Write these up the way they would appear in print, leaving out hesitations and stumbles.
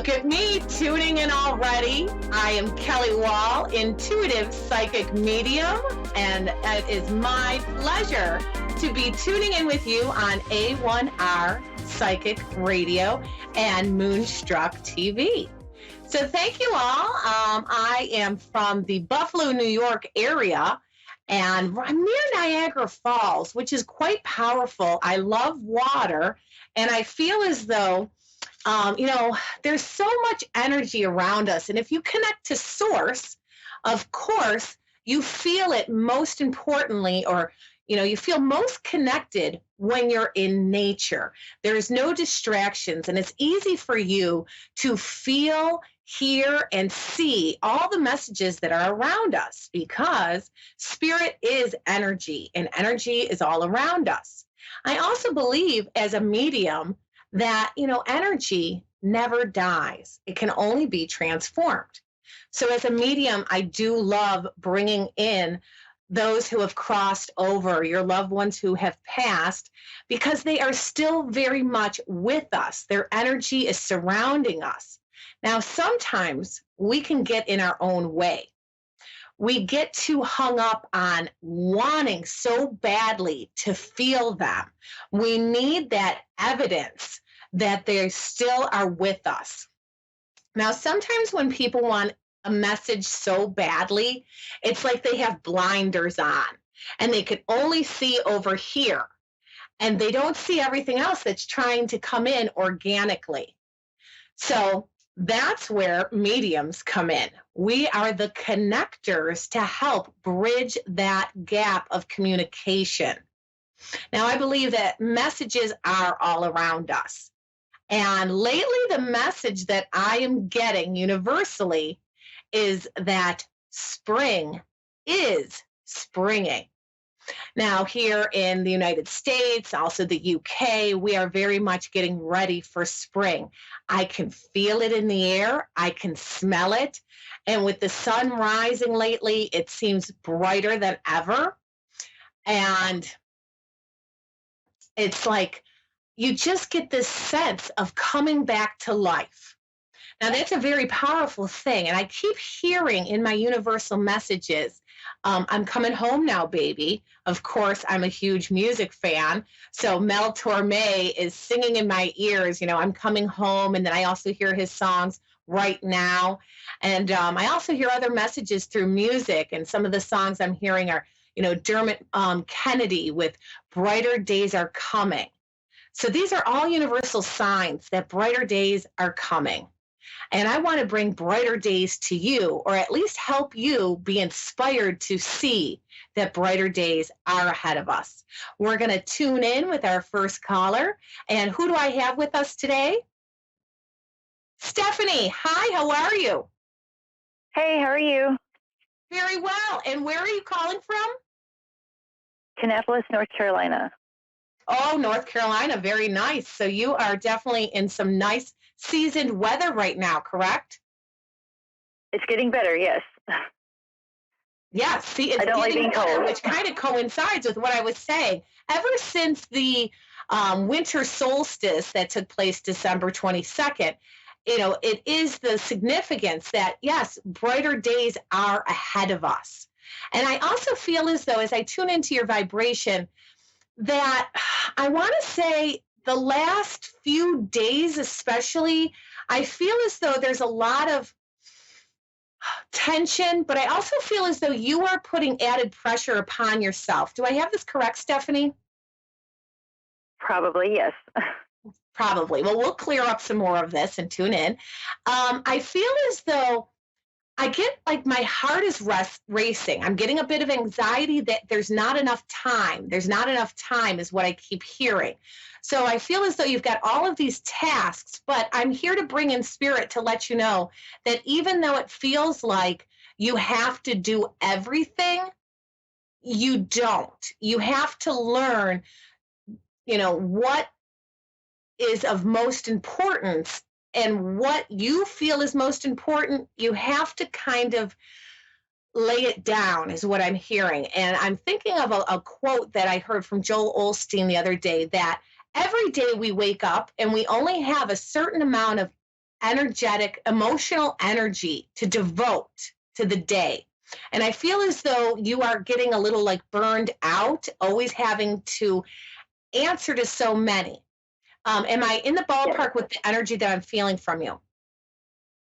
Look at me tuning in already. I am Kelly Wahl, intuitive psychic medium, and it is my pleasure to be tuning in with you on A1R Psychic Radio and Moonstruck TV. So thank you all. I am from the Buffalo, New York area, and I'm near Niagara Falls, which is quite powerful. I love water, and I feel as though there's so much energy around us. And if you connect to source, of course, you feel it most importantly, or, you feel most connected when you're in nature. There's no distractions, and it's easy for you to feel, hear, and see all the messages that are around us, because spirit is energy, and energy is all around us. I also believe as a medium that, energy never dies. It can only be transformed. So as a medium, I do love bringing in those who have crossed over, your loved ones who have passed, because they are still very much with us. Their energy is surrounding us. Now, sometimes we can get in our own way. We get too hung up on wanting so badly to feel them. We need that evidence that they still are with us. Now, sometimes when people want a message so badly, it's like they have blinders on and they can only see over here, and they don't see everything else that's trying to come in organically. So that's where mediums come in. We are the connectors to help bridge that gap of communication. Now, I believe that messages are all around us. And lately, the message that I am getting universally is that spring is springing. Now, here in the United States, also the UK, we are very much getting ready for spring. I can feel it in the air. I can smell it. And with the sun rising lately, it seems brighter than ever. And it's like you just get this sense of coming back to life. Now, that's a very powerful thing. And I keep hearing in my universal messages, I'm coming home now, baby. Of course, I'm a huge music fan. So Mel Torme is singing in my ears, I'm coming home. And then I also hear his songs right now. And I also hear other messages through music. And some of the songs I'm hearing are, Dermot Kennedy with Brighter Days Are Coming. So these are all universal signs that brighter days are coming. And I want to bring brighter days to you, or at least help you be inspired to see that brighter days are ahead of us. We're going to tune in with our first caller. And who do I have with us today? Stephanie. Hi, how are you? Hey, how are you? Very well. And where are you calling from? Kannapolis, North Carolina. Oh, North Carolina. Very nice. So you are definitely in some nice seasoned weather right now, correct? It's getting better, yes. Yeah, see, it's getting better, which kind of coincides with what I was saying. Ever since the winter solstice that took place December 22nd, it is the significance that, yes, brighter days are ahead of us. And I also feel as though, as I tune into your vibration, that I want to say the last few days especially, I feel as though there's a lot of tension, but I also feel as though you are putting added pressure upon yourself. Do I have this correct, Stephanie? Probably, yes. Probably. Well, we'll clear up some more of this and tune in. I feel as though I get like my heart is racing. I'm getting a bit of anxiety that there's not enough time. There's not enough time is what I keep hearing. So I feel as though you've got all of these tasks, but I'm here to bring in spirit to let you know that even though it feels like you have to do everything, you don't. You have to learn, what is of most importance. And what you feel is most important, you have to kind of lay it down, is what I'm hearing. And I'm thinking of a quote that I heard from Joel Osteen the other day, that every day we wake up and we only have a certain amount of energetic, emotional energy to devote to the day. And I feel as though you are getting a little like burned out, always having to answer to so many. Am I in the Yes, ballpark with the energy that I'm feeling from you?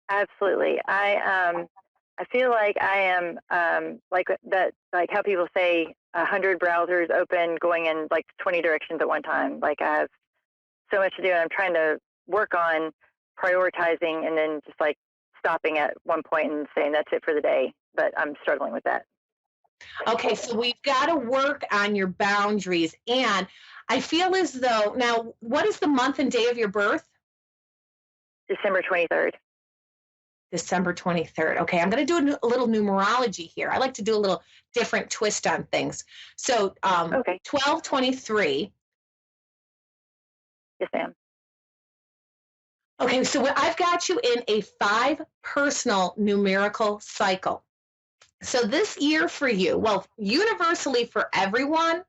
absolutely. I feel like I am like that, like how people say 100 browsers open, going in like 20 directions at one time. Like I have so much to do, and I'm trying to work on prioritizing, and then just like stopping at one point and saying that's it for the day. But I'm struggling with that. Okay, so we've got to work on your boundaries. And I feel as though, now, what is the month and day of your birth? December 23rd. December 23rd. Okay, I'm going to do a little numerology here. I like to do a little different twist on things. So Okay. 1223. Yes, ma'am. Okay, so I've got you in a 5 personal numerical cycle. So this year for you, well, universally for everyone,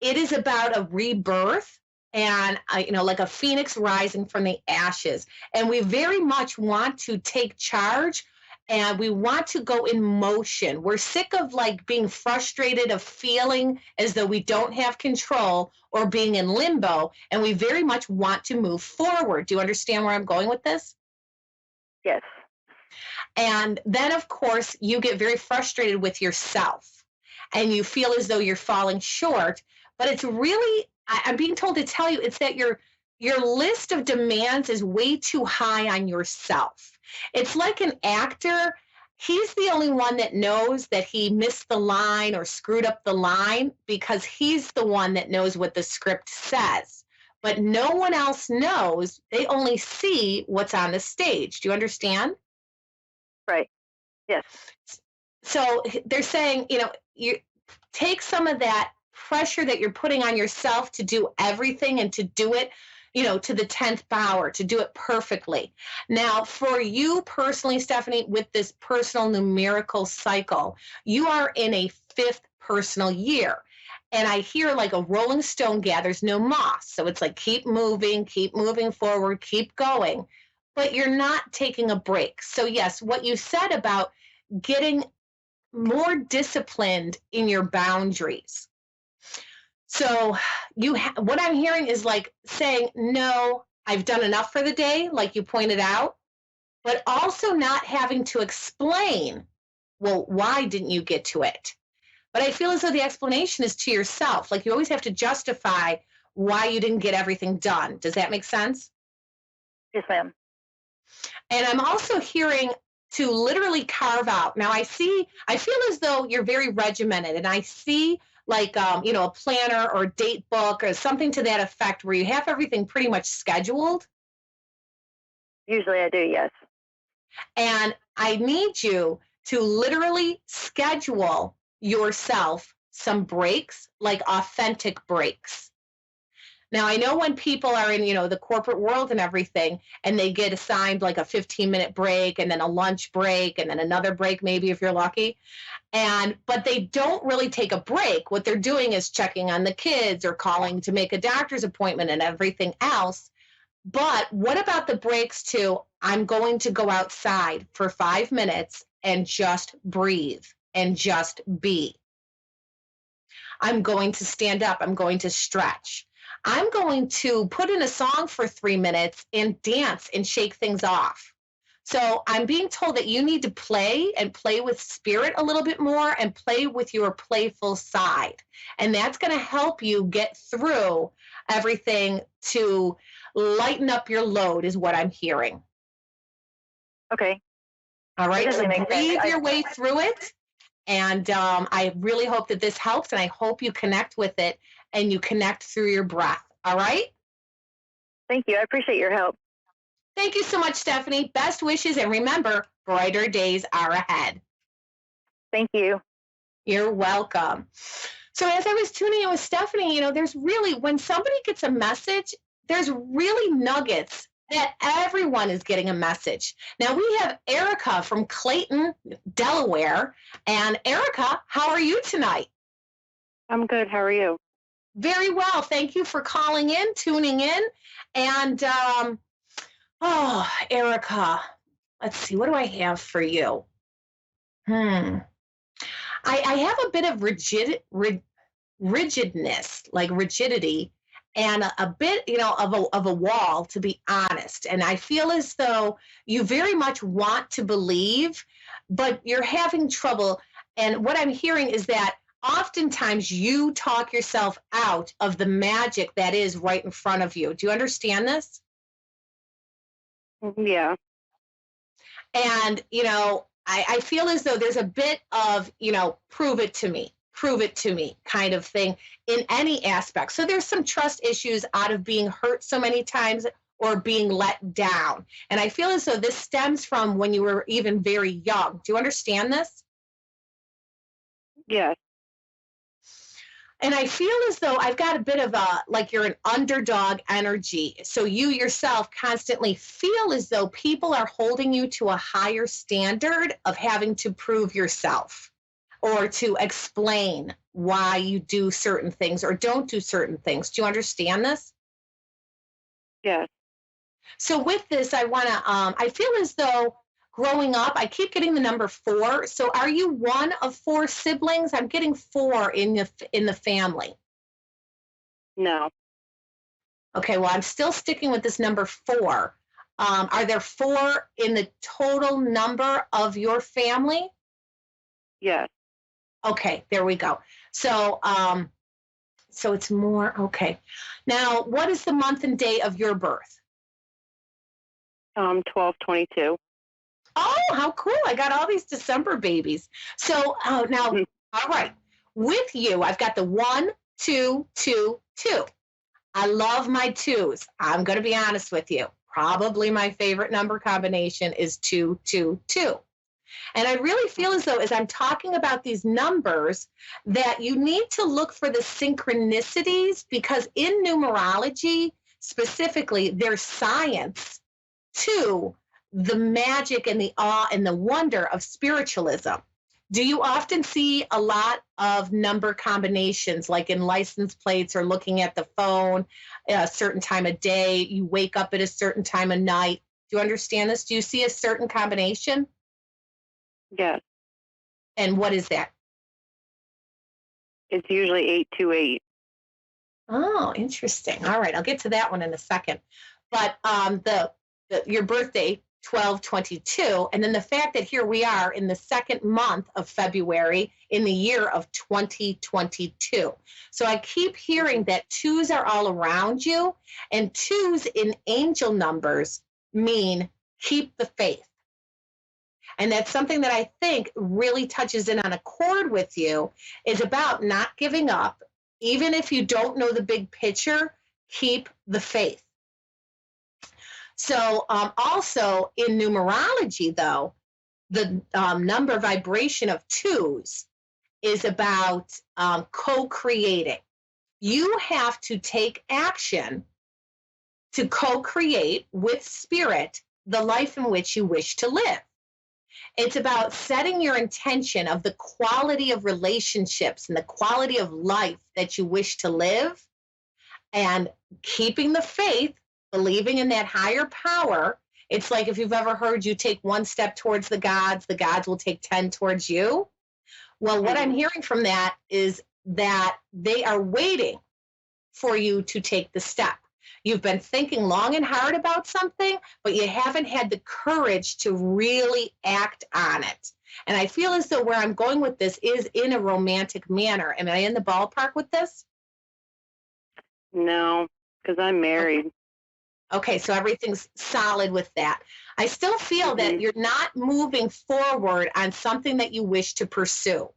it is about a rebirth and like a phoenix rising from the ashes. And we very much want to take charge, and we want to go in motion. We're sick of like being frustrated, of feeling as though we don't have control or being in limbo, and we very much want to move forward. Do you understand where I'm going with this? Yes. And then, of course, you get very frustrated with yourself and you feel as though you're falling short. But it's really, I'm being told to tell you, it's that your list of demands is way too high on yourself. It's like an actor. He's the only one that knows that he missed the line or screwed up the line, because he's the one that knows what the script says. But no one else knows. They only see what's on the stage. Do you understand? Right. Yes. So they're saying, you take some of that pressure that you're putting on yourself to do everything and to do it, to the 10th power, to do it perfectly. Now, for you personally, Stephanie, with this personal numerical cycle, you are in a 5th personal year. And I hear like a rolling stone gathers no moss. So it's like keep moving forward, keep going. But you're not taking a break. So yes, what you said about getting more disciplined in your boundaries. So what I'm hearing is like saying, no, I've done enough for the day, like you pointed out, but also not having to explain, well, why didn't you get to it? But I feel as though the explanation is to yourself. Like you always have to justify why you didn't get everything done. Does that make sense? Yes, ma'am. And I'm also hearing to literally carve out. Now I feel as though you're very regimented, and I see like, a planner or a date book or something to that effect where you have everything pretty much scheduled. Usually I do, yes. And I need you to literally schedule yourself some breaks, like authentic breaks. Now, I know when people are in, the corporate world and everything, and they get assigned like a 15-minute break and then a lunch break and then another break, maybe if you're lucky. But they don't really take a break. What they're doing is checking on the kids or calling to make a doctor's appointment and everything else. But what about the breaks to, I'm going to go outside for 5 minutes and just breathe and just be. I'm going to stand up. I'm going to stretch. I'm going to put in a song for 3 minutes and dance and shake things off. So I'm being told that you need to play with spirit a little bit more and play with your playful side. And that's going to help you get through everything to lighten up your load, is what I'm hearing. Okay. All right. So breathe your way through it. And I really hope that this helps, and I hope you connect with it and you connect through your breath. All right? Thank you. I appreciate your help. Thank you so much, Stephanie. Best wishes, and remember, brighter days are ahead. Thank you. You're welcome. So as I was tuning in with Stephanie, there's really, when somebody gets a message, there's really nuggets that everyone is getting a message. Now we have Erica from Clayton, Delaware. And Erica, how are you tonight? I'm good. How are you? Very well. Thank you for calling in, tuning in. And Oh, Erica, let's see. What do I have for you? Hmm. I have a bit of rigidness, like rigidity, and a bit, of a wall, to be honest. And I feel as though you very much want to believe, but you're having trouble. And what I'm hearing is that oftentimes you talk yourself out of the magic that is right in front of you. Do you understand this? Yeah. And, I feel as though there's a bit of, prove it to me kind of thing in any aspect. So there's some trust issues out of being hurt so many times or being let down. And I feel as though this stems from when you were even very young. Do you understand this? Yes. And I feel as though I've got a bit of like you're an underdog energy. So you yourself constantly feel as though people are holding you to a higher standard of having to prove yourself or to explain why you do certain things or don't do certain things. Do you understand this? Yes. So with this, I feel as though growing up, I keep getting the number 4. So are you one of 4 siblings? I'm getting 4 in the family. No. Okay, well, I'm still sticking with this number 4. Are there 4 in the total number of your family? Yes. Okay, there we go. So it's more. Okay. Now, what is the month and day of your birth? 12/22. Oh, how cool! I got all these December babies. So now, all right, with you, I've got the 1, 2, 2, 2. I love my 2s. I'm going to be honest with you. Probably my favorite number combination is 2, 2, 2. And I really feel as though, as I'm talking about these numbers, that you need to look for the synchronicities because in numerology, specifically, there's science to the magic and the awe and the wonder of spiritualism. Do you often see a lot of number combinations, like in license plates or looking at the phone at a certain time of day? You wake up at a certain time of night. Do you understand this? Do you see a certain combination? Yes. And what is that? It's usually 828. Oh, interesting. All right, I'll get to that one in a second. But your birthday, 12/22, and then the fact that here we are in the second month of February in the year of 2022. So I keep hearing that 2s are all around you, and 2s in angel numbers mean keep the faith. And that's something that I think really touches in on a chord with you is about not giving up. Even if you don't know the big picture, keep the faith. So also in numerology, though, the number vibration of 2s is about co-creating. You have to take action to co-create with spirit the life in which you wish to live. It's about setting your intention of the quality of relationships and the quality of life that you wish to live and keeping the faith, believing in that higher power. It's like if you've ever heard you take one step towards the gods will take 10 towards you. Well, what I'm hearing from that is that they are waiting for you to take the step. You've been thinking long and hard about something, but you haven't had the courage to really act on it. And I feel as though where I'm going with this is in a romantic manner. Am I in the ballpark with this? No, because I'm married. Okay, so everything's solid with that. I still feel that you're not moving forward on something that you wish to pursue.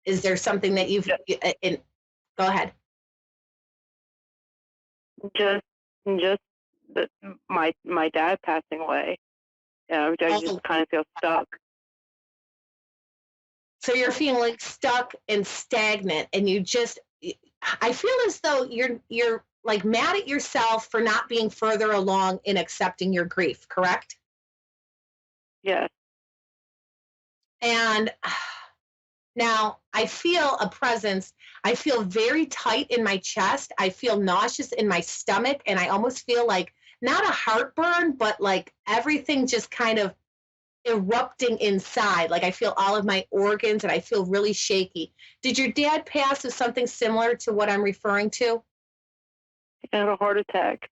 Is there something that you've go ahead. Just my dad passing away. I just kind of feel stuck. So you're feeling like stuck and stagnant, and I feel as though you're like mad at yourself for not being further along in accepting your grief, correct? Yes. And Now, I feel a presence. I feel very tight in my chest. I feel nauseous in my stomach. And I almost feel like not a heartburn, but like everything just kind of erupting inside. Like I feel all of my organs and I feel really shaky. Did your dad pass with something similar to what I'm referring to? He had a heart attack.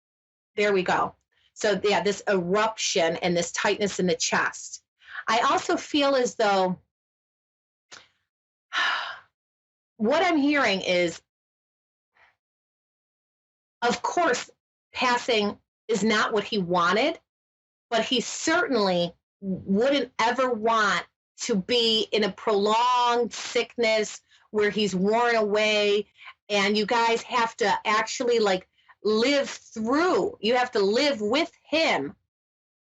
There we go. So, yeah, this eruption and this tightness in the chest. I also feel as though what I'm hearing is, of course, passing is not what he wanted, but he certainly wouldn't ever want to be in a prolonged sickness where he's worn away and you guys have to actually like live through, you have to live with him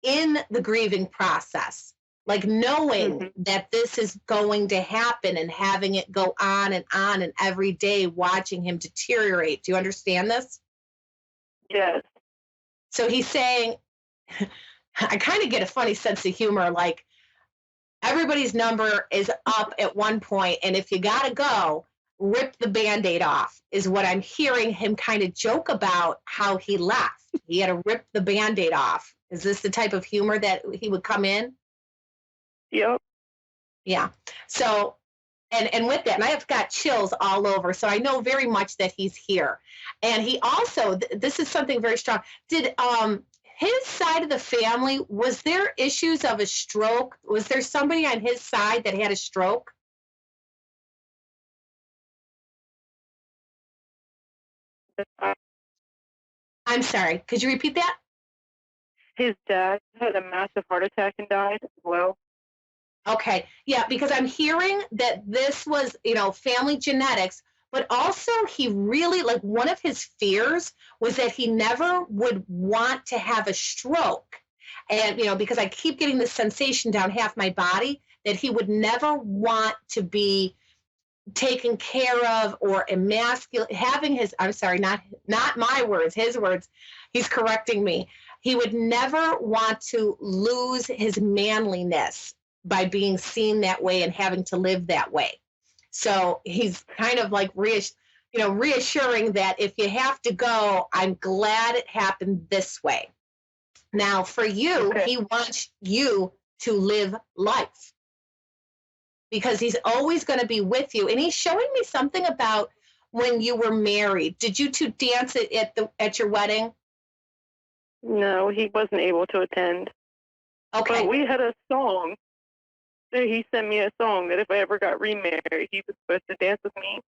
in the grieving process, like knowing that this is going to happen and having it go on and every day watching him deteriorate. Do you understand this? Yes. So he's saying, I kind of get a funny sense of humor, like everybody's number is up at one point, and if you gotta go, rip the Band-Aid off, is what I'm hearing him kind of joke about how he left. He had to rip the Band-Aid off. Is this the type of humor that he would come in? Yep. Yeah. So, and with that, and I have got chills all over, so I know very much that he's here. And he also, this is something very strong. Did his side of the family, was there issues of a stroke? Was there somebody on his side that had a stroke? I'm sorry, could you repeat that? His dad had a massive heart attack and died as well. Okay, yeah, because I'm hearing that this was, family genetics, but also he really, like one of his fears was that he never would want to have a stroke. And, because I keep getting this sensation down half my body that he would never want to be taken care of or emasculate, having his, I'm sorry, not my words, his words, he's correcting me. He would never want to lose his manliness by being seen that way and having to live that way. So he's kind of like reassuring that if you have to go, I'm glad it happened this way. Now, for you, He wants you to live life because he's always going to be with you. And he's showing me something about when you were married. Did you two dance at your wedding? No, he wasn't able to attend. Okay. But we had a song. He sent me a song that if I ever got remarried, he was supposed to dance with me.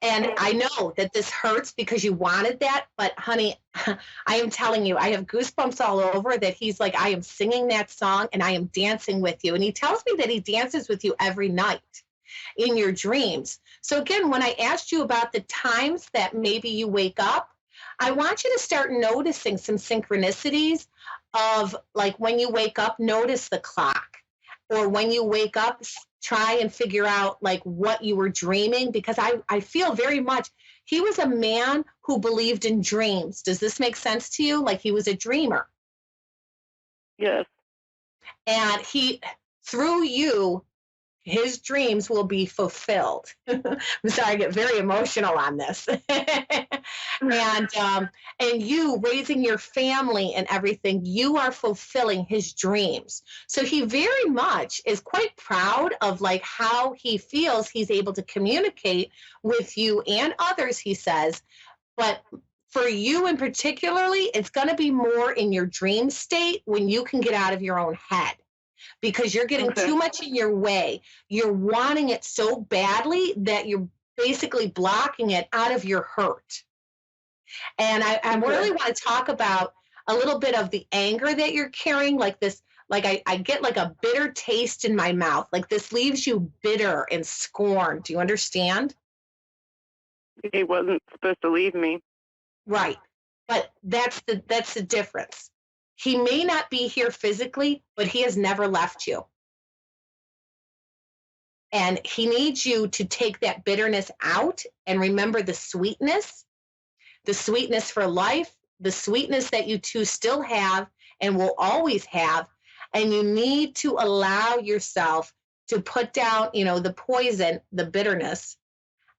And I know that this hurts because you wanted that, but honey, I am telling you, I have goosebumps all over that he's like, I am singing that song and I am dancing with you. And he tells me that he dances with you every night in your dreams. So again, when I asked you about the times that maybe you wake up, I want you to start noticing some synchronicities of like when you wake up, notice the clock. Or when you wake up, try and figure out like what you were dreaming, because I feel very much he was a man who believed in dreams. Does this make sense to you? Like he was a dreamer. Yes. And through you, his dreams will be fulfilled. I'm sorry, I get very emotional on this. And you raising your family and everything, you are fulfilling his dreams. So he very much is quite proud of like how he feels he's able to communicate with you and others, he says. But for you in particularly, it's going to be more in your dream state when you can get out of your own head. Because you're getting too much in your way. You're wanting it so badly that you're basically blocking it out of your hurt. And I really want to talk about a little bit of the anger that you're carrying, like this, like I get like a bitter taste in my mouth, like this leaves you bitter and scorned. Do you understand? He wasn't supposed to leave me. Right. But that's the difference. He may not be here physically, but he has never left you. And he needs you to take that bitterness out and remember the sweetness for life, the sweetness that you two still have and will always have. And you need to allow yourself to put down, the poison, the bitterness,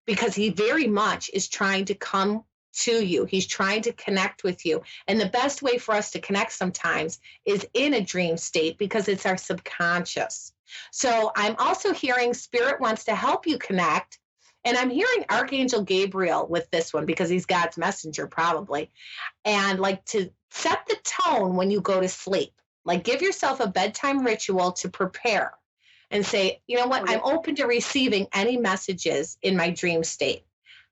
because he very much is trying to come to you. He's trying to connect with you. And the best way for us to connect sometimes is in a dream state, because it's our subconscious. So I'm also hearing Spirit wants to help you connect. And I'm hearing Archangel Gabriel with this one, because he's God's messenger probably. And like to set the tone when you go to sleep, like give yourself a bedtime ritual to prepare and say, you know what, I'm open to receiving any messages in my dream state.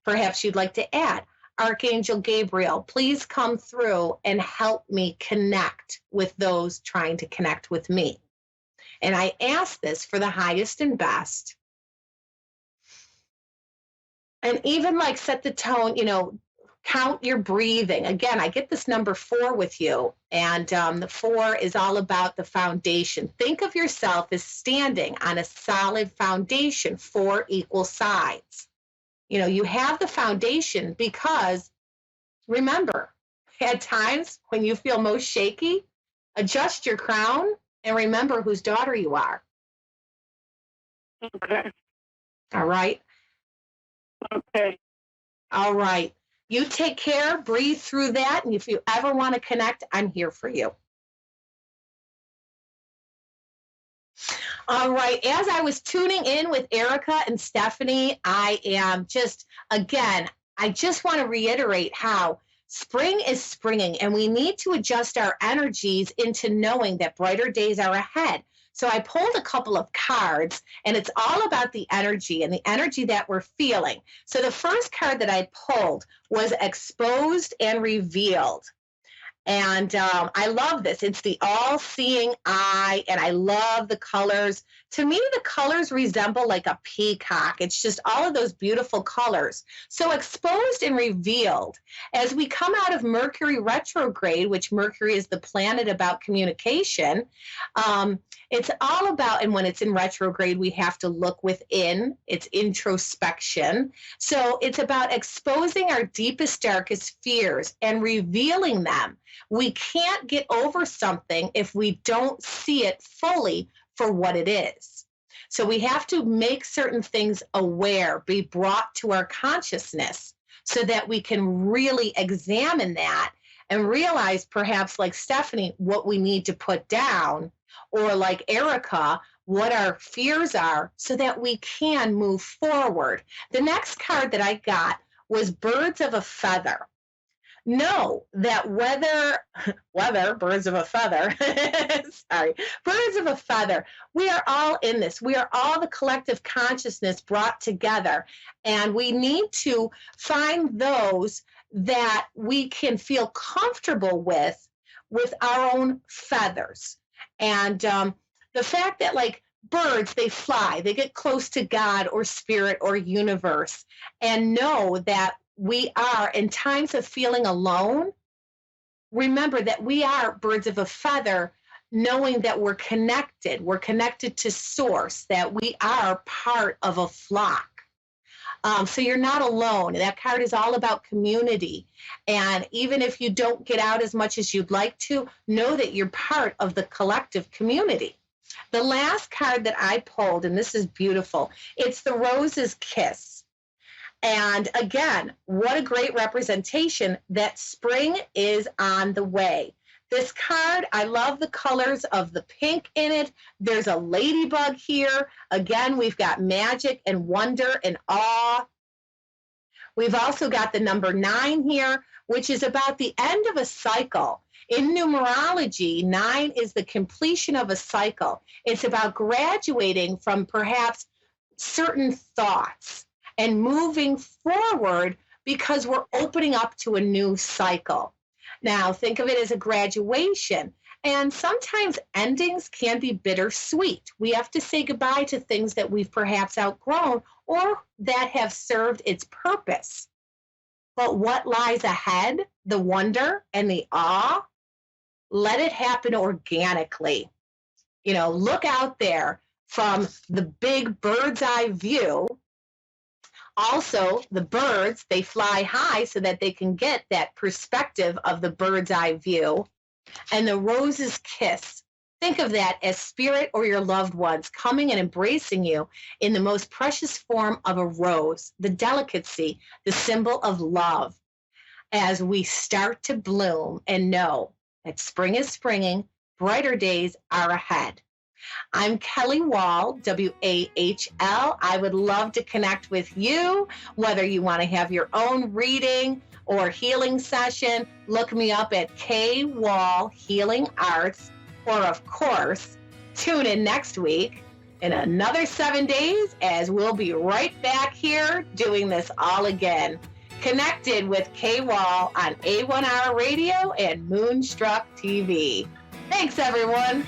Perhaps you'd like to add, Archangel Gabriel, please come through and help me connect with those trying to connect with me. And I ask this for the highest and best. And even like set the tone, count your breathing. Again, I get this number 4 with you. And the 4 is all about the foundation. Think of yourself as standing on a solid foundation, 4 equal sides. You have the foundation because, remember, at times when you feel most shaky, adjust your crown and remember whose daughter you are. Okay. All right? Okay. All right. You take care, breathe through that, and if you ever want to connect, I'm here for you. All right. As I was tuning in with Erica and Stephanie, I just want to reiterate how spring is springing, and we need to adjust our energies into knowing that brighter days are ahead. So I pulled a couple of cards, and it's all about the energy and the energy that we're feeling. So the first card that I pulled was Exposed and Revealed. And I love this. It's the all-seeing eye, and I love the colors. To me, the colors resemble like a peacock. It's just all of those beautiful colors. So exposed and revealed. As we come out of Mercury Retrograde, which Mercury is the planet about communication, it's all about, and when it's in retrograde, we have to look within. It's introspection. So it's about exposing our deepest, darkest fears and revealing them. We can't get over something if we don't see it fully for what it is. So we have to make certain things aware, be brought to our consciousness so that we can really examine that and realize, perhaps like Stephanie, what we need to put down, or like Erica, what our fears are, so that we can move forward. The next card that I got was Birds of a Feather. Know that birds of a feather, birds of a feather, we are all in this. We are all the collective consciousness brought together, and we need to find those that we can feel comfortable with our own feathers. And the fact that like birds, they fly, they get close to God or spirit or universe, and know that we are, in times of feeling alone, remember that we are birds of a feather, knowing that we're connected to source, that we are part of a flock. So you're not alone. That card is all about community. And even if you don't get out as much as you'd like to, know that you're part of the collective community. The last card that I pulled, and this is beautiful, it's the Rose's Kiss. And again, what a great representation that spring is on the way. This card, I love the colors of the pink in it. There's a ladybug here. Again, we've got magic and wonder and awe. We've also got the number 9 here, which is about the end of a cycle. In numerology, 9 is the completion of a cycle. It's about graduating from perhaps certain thoughts and moving forward because we're opening up to a new cycle. Now, think of it as a graduation. And sometimes endings can be bittersweet. We have to say goodbye to things that we've perhaps outgrown or that have served its purpose. But what lies ahead, the wonder and the awe, let it happen organically. Look out there from the big bird's eye view. Also, the birds, they fly high so that they can get that perspective of the bird's eye view. And the Rose's Kiss, Think of that as spirit or your loved ones coming and embracing you in the most precious form of a rose, the delicacy, the symbol of love, as we start to bloom and know that spring is springing, brighter days are ahead. I'm Kelly Wahl, W-A-H-L. I would love to connect with you, whether you want to have your own reading or healing session. Look me up at K Wahl Healing Arts, or of course, tune in next week in another 7 days as we'll be right back here doing this all again. Connected with K Wahl on A1R Radio and Moonstruck TV. Thanks, everyone.